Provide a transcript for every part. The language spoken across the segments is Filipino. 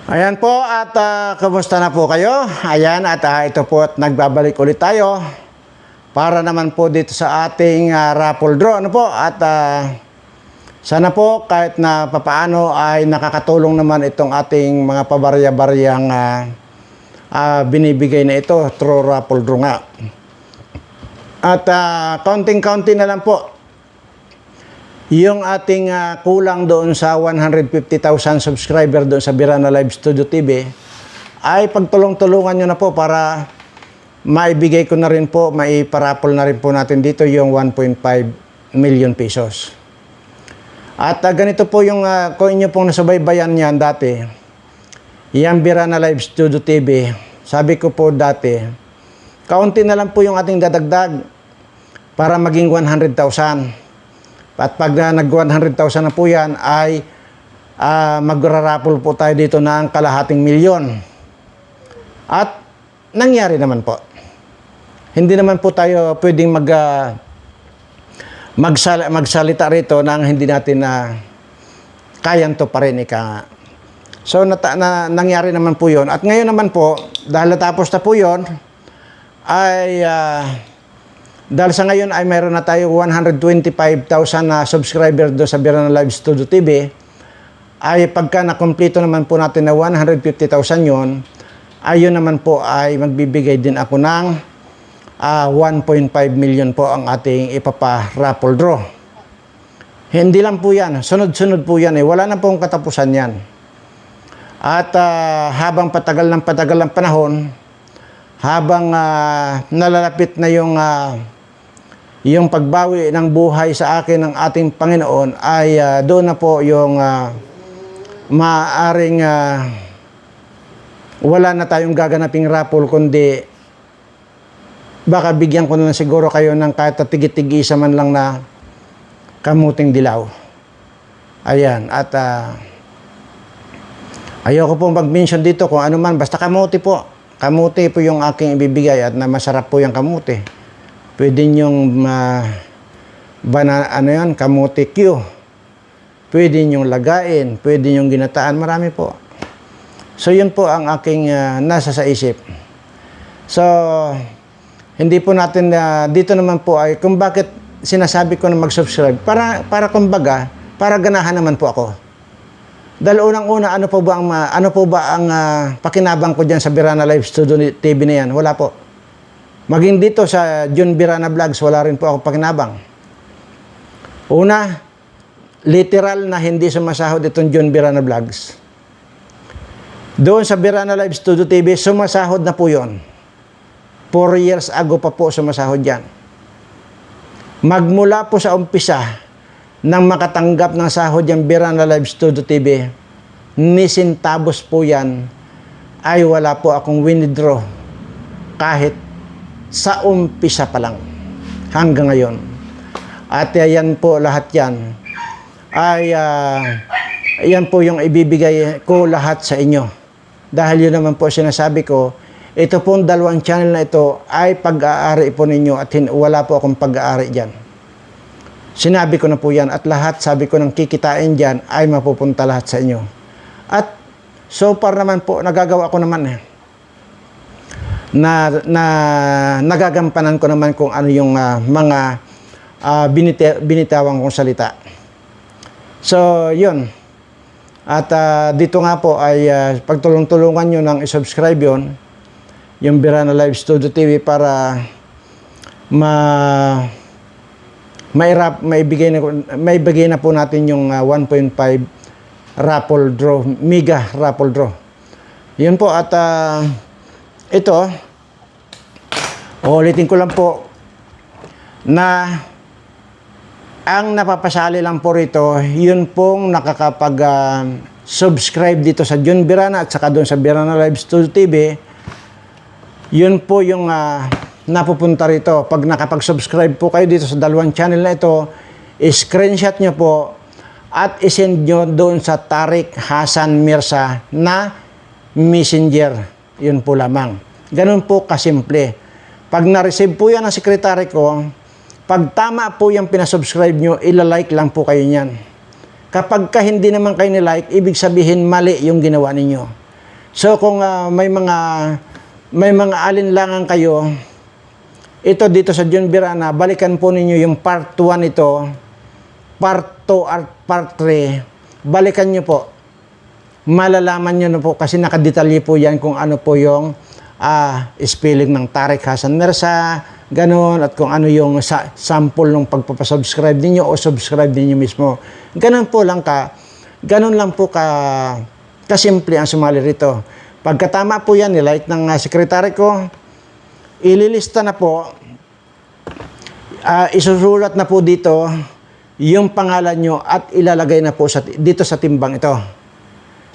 Ayan po at kamusta na po kayo? Ayan at ito po at nagbabalik ulit tayo para naman po dito sa ating raffle draw. Ano po? At sana po kahit na papaano ay nakakatulong naman itong ating mga pabarya-baryang binibigay na ito through raffle draw nga. At counting-counting na lang po yung ating kulang doon sa 150,000 subscriber doon sa Birana Live Studio TV ay pagtulong-tulungan nyo na po para maibigay ko na rin po, maiparapol na rin po natin dito yung 1.5 million pesos. At ganito po yung kung inyo pong nasubaybayan yan dati, yung Birana Live Studio TV, sabi ko po dati, kaunti na lang po yung ating dadagdag para maging 100,000. At pag nag 100,000 na po yan ay magrarapol po tayo dito ng kalahating milyon. At nangyari naman po. Hindi naman po tayo pwedeng magsalita rito nang hindi natin kayan to pa rin ika. So nangyari naman po yun. At ngayon naman po, dahil natapos na po yun, ay dahil sa ngayon ay meron na tayo 125,000 na subscriber do sa Birana Live Studio TV, ay pagka nakompleto naman po natin na 150,000 yon, ayun naman po ay magbibigay din ako ng 1.5 million po ang ating ipapa-raffle draw. Hindi lang po yan, sunod-sunod po yan wala na pong katapusan yan. At habang patagal ng panahon, habang nalalapit na yung pagbawi ng buhay sa akin ng ating Panginoon, ay doon na po yung maaring wala na tayong gaganaping raffle, kundi baka bigyan ko na siguro kayo ng kahit tigit-tigisa man lang na kamuting dilaw. Ayan, at ayoko pong mag-mention dito kung ano man, basta kamuti po. Kamuti po yung aking ibibigay at na masarap po yung kamuti. Pwede nyong kamuti Q. Pwede nyong lagain, pwede nyong ginataan, marami po. So yun po ang aking nasa sa isip. So hindi po natin dito naman po ay kung bakit sinasabi ko na mag-subscribe para kumbaga, para ganahan naman po ako. Dahil unang-una, ano po ba ang pakinabang ko diyan sa Birana Live Studio TV na yan? Wala po. Maging dito sa John Birana Vlogs, wala rin po ako pakinabang. Una, literal na hindi sumasahod itong John Birana Vlogs. Doon sa Birana Live Studio TV, sumasahod na po yon. 4 years ago pa po sumasahod yan. Magmula po sa umpisa, nang makatanggap ng sahod yung Birana Live Studio TV, ni centavos po yan, ay wala po akong withdraw kahit sa umpisa pa lang hanggang ngayon. At yan po, lahat yan ay yan po yung ibibigay ko lahat sa inyo. Dahil yun naman po sinasabi ko, ito pong dalawang channel na ito ay pag-aari po ninyo at wala po akong pag-aari dyan. Sinabi ko na po yan at lahat sabi ko ng kikitain dyan ay mapupunta lahat sa inyo. At so far naman po, nagagawa ko naman na nagagampanan ko naman kung ano yung mga binitawan kong salita. So, yun. At dito nga po ay pagtulong-tulungan nyo nang isubscribe yun, yung Birana Live Studio TV para maibigay na po natin yung 1.5 raffle draw, mega raffle draw. Yun po at ito, ulitin ko lang po na ang napapasali lang po rito, yun pong nakakapag-subscribe dito sa John Birana at saka doon sa Birana Live Studio TV, yun po yung napupunta rito. Pag nakapag-subscribe po kayo dito sa dalawang channel na ito, screenshot nyo po at isend nyo doon sa Tariq Hasan Mirza na messenger. Yun po lamang. Ganun po kasimple. Pag na-receive po yan ng sekretary ko, pag tama po yung pinasubscribe nyo, ilalike lang po kayo niyan. Kapag hindi naman kayo ni-like, ibig sabihin mali yung ginawa ninyo. So kung may mga alinlangan kayo, ito dito sa John Birana, balikan po ninyo yung part 1 ito, part 2 at part 3. Balikan nyo po. Malalaman nyo na po kasi nakadetalye po yan kung ano po yung spelling ng Tariq Hassan Mirza, ganun, at kung ano yung sample ng pagpapasubscribe ninyo o subscribe ninyo mismo. Ganun lang po kasimple ang sumali rito. Pagkatama po yan, nilike ng sekretary ko, ililista na po, isusulat na po dito yung pangalan nyo at ilalagay na po dito sa timbang ito.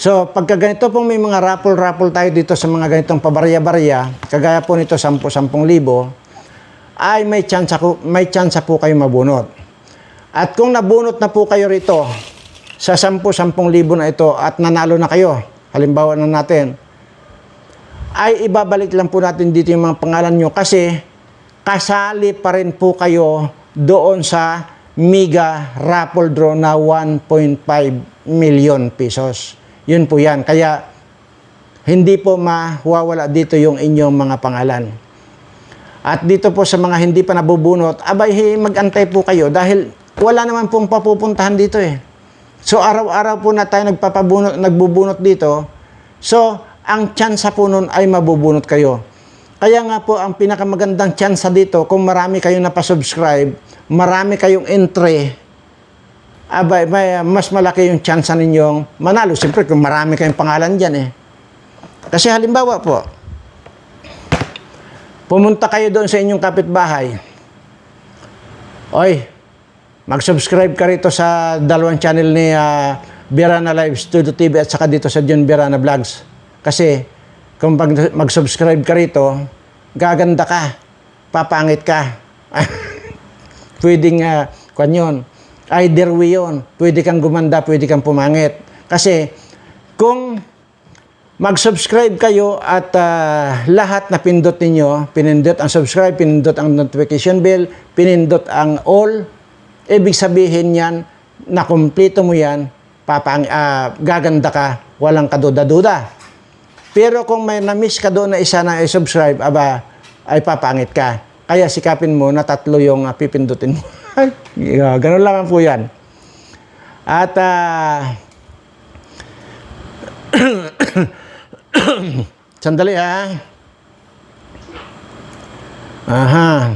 So, pagka ganito pong may mga raffle tayo dito sa mga ganitong pabarya-barya, kagaya po nito 10,000 ay may chance po kayo mabunot. At kung nabunot na po kayo rito sa 10,000 na ito at nanalo na kayo, halimbawa na natin, ay ibabalik lang po natin dito yung mga pangalan nyo kasi kasali pa rin po kayo doon sa mega raffle draw na 1.5 million pesos. Yun po yan. Kaya hindi po mawawala dito yung inyong mga pangalan. At dito po sa mga hindi pa nabubunot, abay mag-antay po kayo dahil wala naman pong papupuntahan dito eh. So araw-araw po na tayo nagbubunot dito. So ang tsansa po nun ay mabubunot kayo. Kaya nga po ang pinakamagandang tsansa dito, kung marami kayong napasubscribe, marami kayong entry, abay, mas malaki yung tsansa ninyong manalo. Siyempre kung marami kayong pangalan dyan eh. Kasi halimbawa po, pumunta kayo doon sa inyong kapitbahay. Oy, mag-subscribe ka rito sa dalawang channel ni Birana Live Studio TV at saka dito sa John Birana Vlogs. Kasi kung mag-subscribe ka rito, gaganda ka, papangit ka. Pwedeng kwan yun. Either way yun. Pwede kang gumanda, pwede kang pumangit. Kasi kung mag-subscribe kayo at lahat na pindot ninyo, pinindot ang subscribe, pinindot ang notification bell, pinindot ang all, ibig sabihin yan, na kumpleto mo yan, gaganda ka, walang kaduda-duda. Pero kung may na-miss ka doon na isa na i-subscribe, ay papangit ka. Kaya sikapin mo na 3 yung pipindutin mo. Ganun lang po yan. At sandali ha. Aha.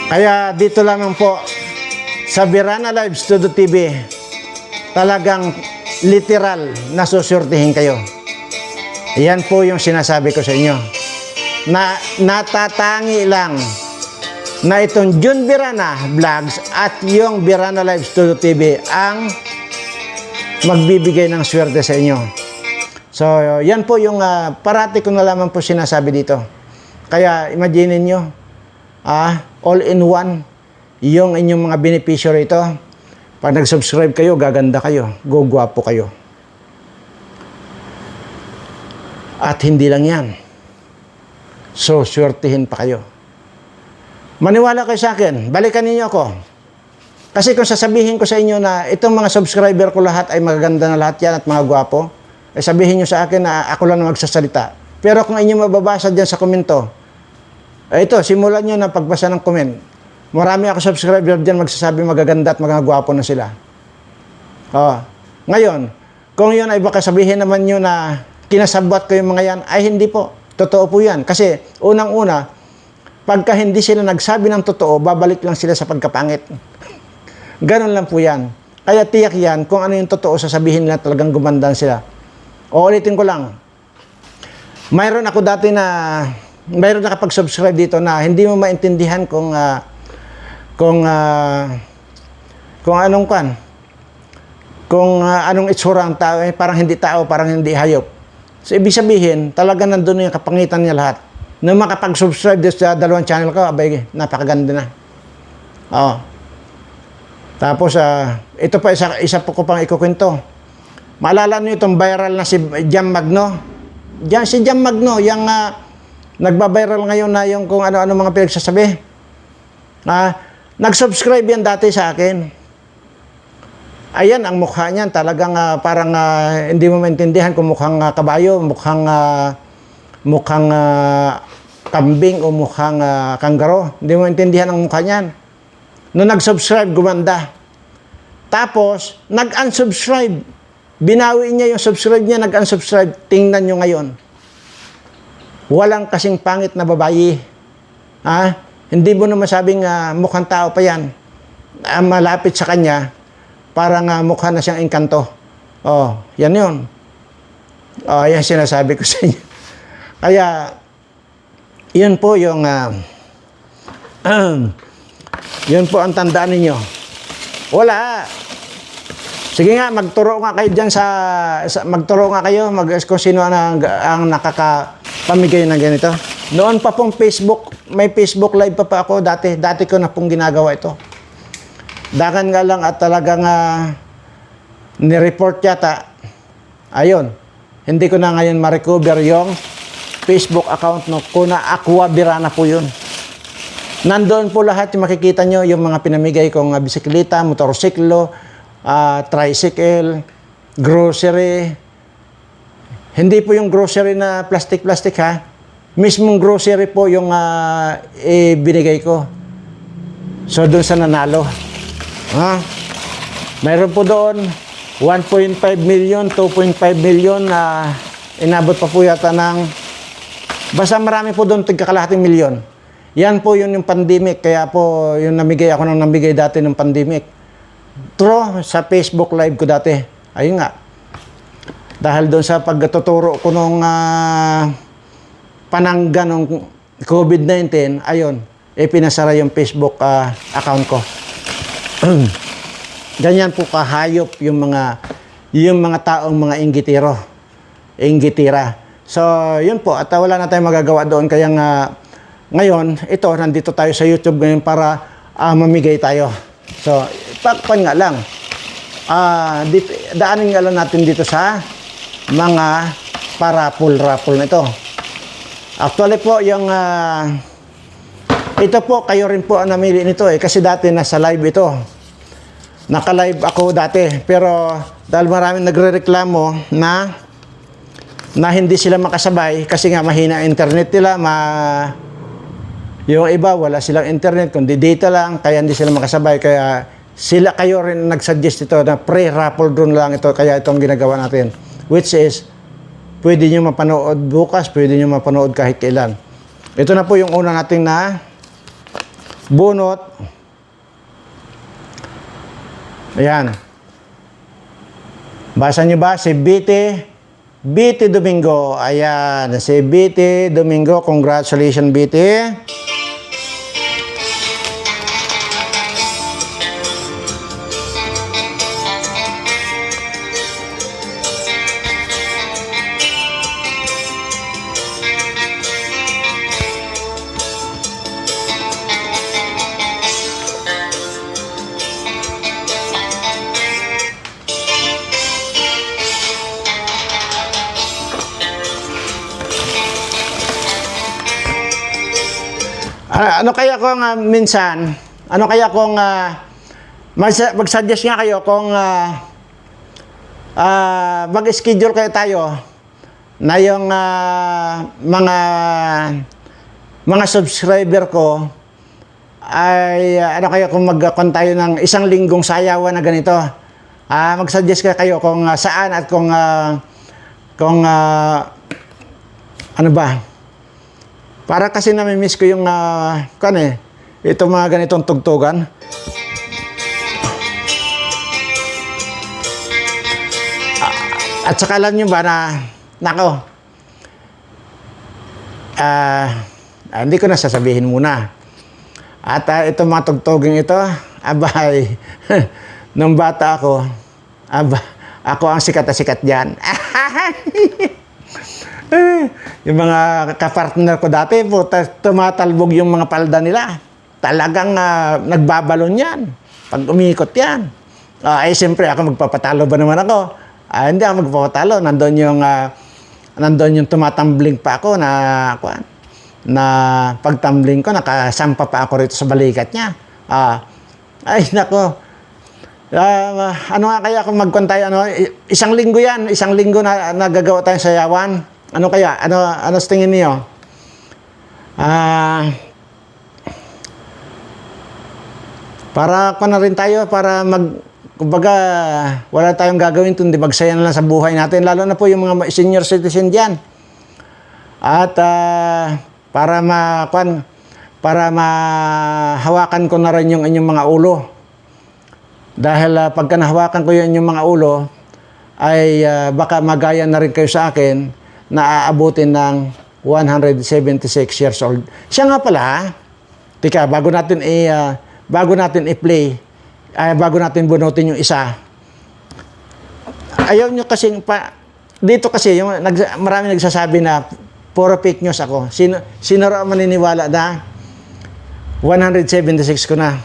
Kaya dito lamang po sa Birana Live Studio TV, talagang literal na susurtihin kayo. Yan po yung sinasabi ko sa inyo. Na natatangi lang na itong John Birana Vlogs at yung Birana Live Studio TV ang magbibigay ng swerte sa inyo. So, yan po yung parati ko na lamang po sinasabi dito. Kaya, imagine nyo, all in one, yung inyong mga benepisyo rito. Pag nag-subscribe kayo, gaganda kayo, gugwapo kayo. At hindi lang yan. So, swertihin pa kayo. Maniwala kayo sa akin, balikan ninyo ako. Kasi kung sasabihin ko sa inyo na itong mga subscriber ko lahat ay magaganda na lahat yan at mga gwapo, ay sabihin nyo sa akin na ako lang na magsasalita. Pero kung inyo mababasa dyan sa komento, ito, simulan nyo na pagbasa ng comment. Marami ako subscriber dyan magsasabi magaganda at mga gwapo na sila. Ngayon, kung yun ay baka sabihin naman nyo na kinasabwat ko yung mga yan, ay hindi po. Totoo po yan. Kasi unang-una, pagka hindi sila nagsabi ng totoo, babalik lang sila sa pagkapangit. Ganon lang po yan. Kaya tiyak yan, kung ano yung totoo, sasabihin nila talagang gumandan sila. O ulitin ko lang. Mayroon ako dati na mayroon nakapag-subscribe dito na hindi mo maintindihan kung anong anong itsura ang tao, parang hindi tao, parang hindi hayop. So, ibig sabihin, talaga nandun yung kapangitan niya lahat. Nung makapag-subscribe dito sa dalawang channel ko, abay, napakaganda na. Tapos, ito pa, isa po ko pang ikukwento. Maalala niyo itong viral na si Jam Magno? Si Jam Magno, yung Nagbabiral ngayon na yung kung ano-ano mga pinagsasabi. Nag-subscribe yan dati sa akin. Ayan, ang mukha niyan talagang parang hindi mo maintindihan kung mukhang kabayo, mukhang kambing o mukhang kanggaro. Hindi mo maintindihan ang mukha niyan. Nung nag-subscribe, gumanda. Tapos, nag-unsubscribe. Binawi niya yung subscribe niya, nag-unsubscribe. Tingnan nyo ngayon. Walang kasing pangit na babae. Hindi mo na masabing mukhang tao pa yan. Malapit sa kanya, parang mukha na siyang engkanto. Oh, yan yun. Oh, yan sinasabi ko sa inyo. Kaya, yun po yung yun po ang tandaan ninyo. Wala. Sige nga, magturo nga kayo dyan magturo nga kayo kung sino ang nakakapamigay ng ganito. Noon pa pong Facebook, may Facebook live pa ako dati. Dati ko na pong ginagawa ito. Dakan nga lang at talagang ni-report yata. Ayun. Hindi ko na ngayon ma-recover yung Facebook account no. Kuna Aqua Birana po yun. Nandoon po lahat yung makikita nyo yung mga pinamigay kong bisikleta, motorsiklo, tricycle, grocery. Hindi po yung grocery na plastic-plastic ha. Mismong grocery po yung binigay ko. So doon sa nanalo. Mayroon po doon 1.5 million, 2.5 million na inabot pa po yata ng basta marami po doon tigkakalahating milyon. Yan po yun yung pandemic. Kaya po yung namigay ako nang namigay dati ng pandemic. True, sa Facebook live ko dati. Ayun nga. Dahil doon sa pagtuturo ko nung panangga nung COVID-19, ayun, pinasara yung Facebook account ko. Ganyan po kahayop yung mga taong mga inggitira. So, yun po. At wala na tayong magagawa doon. Kaya ngayon, nandito tayo sa YouTube ngayon para mamigay tayo. So, pakpan nga lang. Daanin nga lang natin dito sa mga parapol-rapol na ito. Actually po, yung ito po, kayo rin po ang namili nito kasi dati nasa live ito. Naka-live ako dati. Pero dahil maraming nagrereklamo na hindi sila makasabay kasi nga mahina ang internet nila, yung iba wala silang internet, kundi data lang, kaya hindi sila makasabay. Kaya kayo rin nag-suggest ito na pre-raffle drone lang ito, kaya itong ginagawa natin. Which is, pwede nyo mapanood bukas, pwede nyo mapanood kahit kailan. Ito na po yung una nating na bunot. Ayan. Basa nyo ba? Si BT Domingo. Ayan. Si BT Domingo. Congratulations, BT. Ano kaya kung minsan, ano kaya kung mag-suggest nga kayo kung mag-schedule kayo tayo na yung mga subscriber ko ay ano kaya kung mag-con tayo ng isang linggong sayawan na ganito. Mag-suggest kayo kung saan at kung ano ba? Para kasi nami-miss ko yung itong mga ganitong tugtugan. At saka alam nyo ba nako, hindi ko na sasabihin muna. At itong mga tugtugin ito, abay, nung bata ako, ako ang sikat na sikat dyan. Yung mga kapartner ko dati po, tumatalbog yung mga palda nila. Talagang nagbabalon yan. Pag umikot yan. Siyempre ako magpapatalo ba naman ako? Hindi ako magpapatalo. Nandun yung tumatambling pa ako na na pagtumbling ko, nakasampa pa ako rito sa balikat niya. Ay, nako. Ano nga kaya kung magkwantay, isang linggo yan, isang linggo na nagagawa tayong sayawan. Ano kaya? Ano sa tingin niyo? Para ko na rin tayo, para kumbaga, wala tayong gagawin kundi magsaya na lang sa buhay natin, lalo na po yung mga senior citizen diyan. At para mahawakan ko na rin yung inyong mga ulo. Dahil pagka nahawakan ko yung inyong mga ulo, ay baka magaya na rin kayo sa akin na aabutin ng 176 years old. Siya nga pala, tika, bago natin i-play, bago natin bunutin yung isa, ayaw nyo kasing dito kasi, marami nagsasabi na puro fake news ako. Sino raw maniniwala na 176 ko na?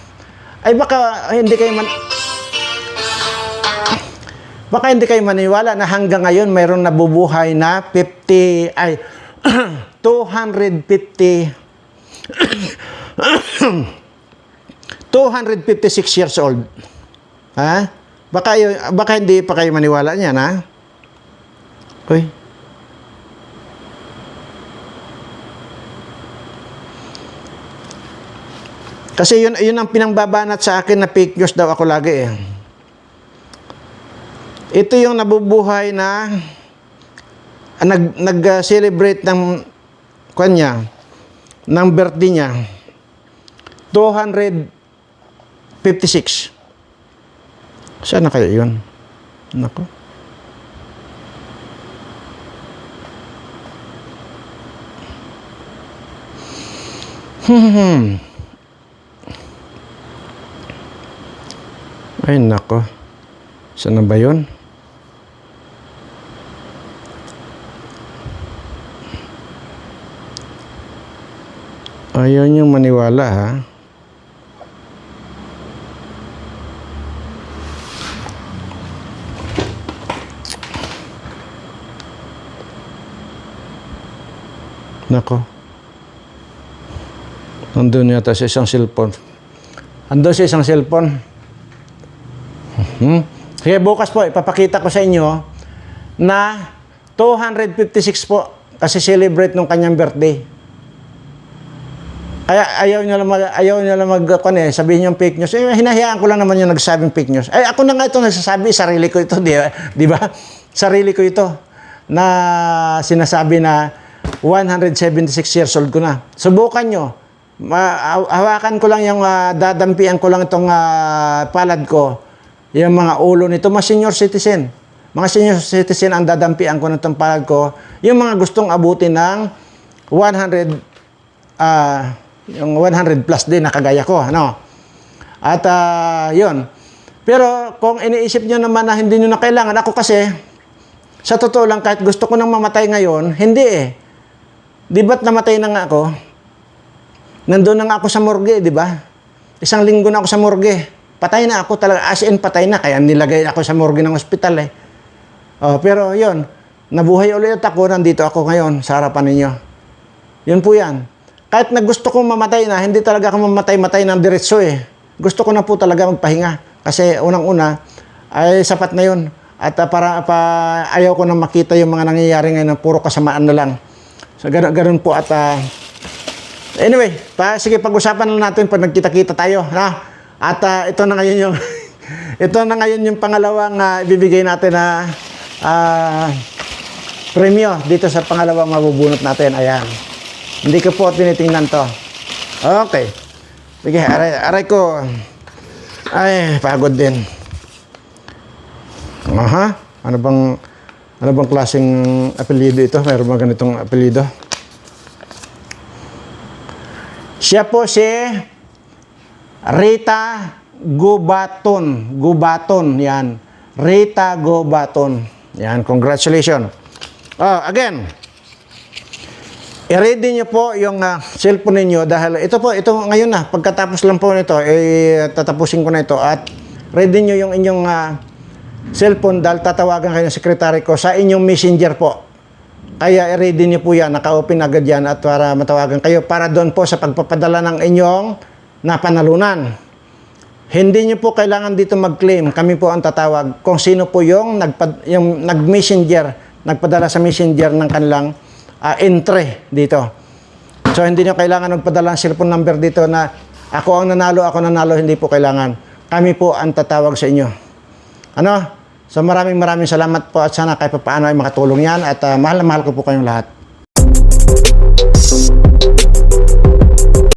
Ay baka hindi kayo maniwala na hanggang ngayon mayroong nabubuhay na 256 years old. Ha? Baka hindi pa kayo maniwala niyan, ha? Uy. Kasi yun ang pinangbabanat sa akin na fake news daw ako lagi eh. Ito yung nabubuhay na nag-celebrate ng ng birthday niya. 256. Saan na kaya yun? Nako. Ay, nako. Saan na ba yun? Ayaw niyong maniwala, ha? Nako. Nandun yata sa isang cellphone. Andun sa isang cellphone. Kaya bukas po, ipapakita ko sa inyo na 256 po kasi celebrate nung kanyang birthday. Kaya ayaw niya lang sabihin yung fake news. Hinahayaan ko lang naman yung nagsasabing fake news. Ay, ako na nga ito nagsasabi, sarili ko ito, di ba? Sarili ko ito na sinasabi na 176 years old ko na. Subukan nyo. Hawakan ko lang yung, dadampian ko lang itong palad ko. Yung mga ulo nito, mga senior citizen. Mga senior citizen ang dadampian ko ng itong palad ko. Yung mga gustong abutin ng 100, yung 100 plus din na kagaya ko. Ano? At yun. Pero kung iniisip nyo naman na hindi nyo na kailangan, ako kasi, sa totoo lang, kahit gusto ko nang mamatay ngayon, hindi eh. Di ba't namatay na nga ako? Nandun na nga ako sa morgue, di ba? Isang linggo na ako sa morgue. Patay na ako talaga, as in patay na, kaya nilagay ako sa morgue ng ospital eh. Pero yun, nabuhay ulit ako, nandito ako ngayon sa harapan ninyo. Yun po yan. Kahit na gusto kong mamatay na, hindi talaga ako mamatay-matay ng diretso eh. Gusto ko na po talaga magpahinga. Kasi unang-una, ay sapat na yun. At ayaw ko na makita yung mga nangyayari ngayon na puro kasamaan na lang. So ganoon po at anyway, sige pag-usapan na natin pag nagkita-kita tayo, ha? At ito na ngayon yung pangalawang ibibigay natin na premyo dito sa pangalawang mabubunot natin. Ayan. Hindi ko po tinitingnan to. Okay. Sige, aray ko. Ay, pagod din. Aha. Ano bang klaseng apelyido ito? Mayroon ba ganitong apelyido? Siya po si Rita Gubaton. Gubaton, yan. Rita Gubaton. Yan, congratulations. Again, i-ready nyo po yung cellphone ninyo dahil ito ngayon na, pagkatapos lang po nito, tatapusin ko na ito at ready nyo yung inyong cellphone dahil tatawagan kayo ng sekretary ko sa inyong messenger po. Kaya i-ready niyo po yan, naka-open agad yan at para matawagan kayo para doon po sa pagpapadala ng inyong napanalunan. Hindi niyo po kailangan dito mag-claim. Kami po ang tatawag kung sino po yung nag-messenger, nagpadala sa messenger ng kanilang entry dito. So hindi niyo kailangan magpadala ng cellphone number dito na ako ang nanalo, hindi po kailangan. Kami po ang tatawag sa inyo. Ano? So maraming salamat po at sana kahit paano ay makatulong yan at mahal na mahal ko po kayong lahat.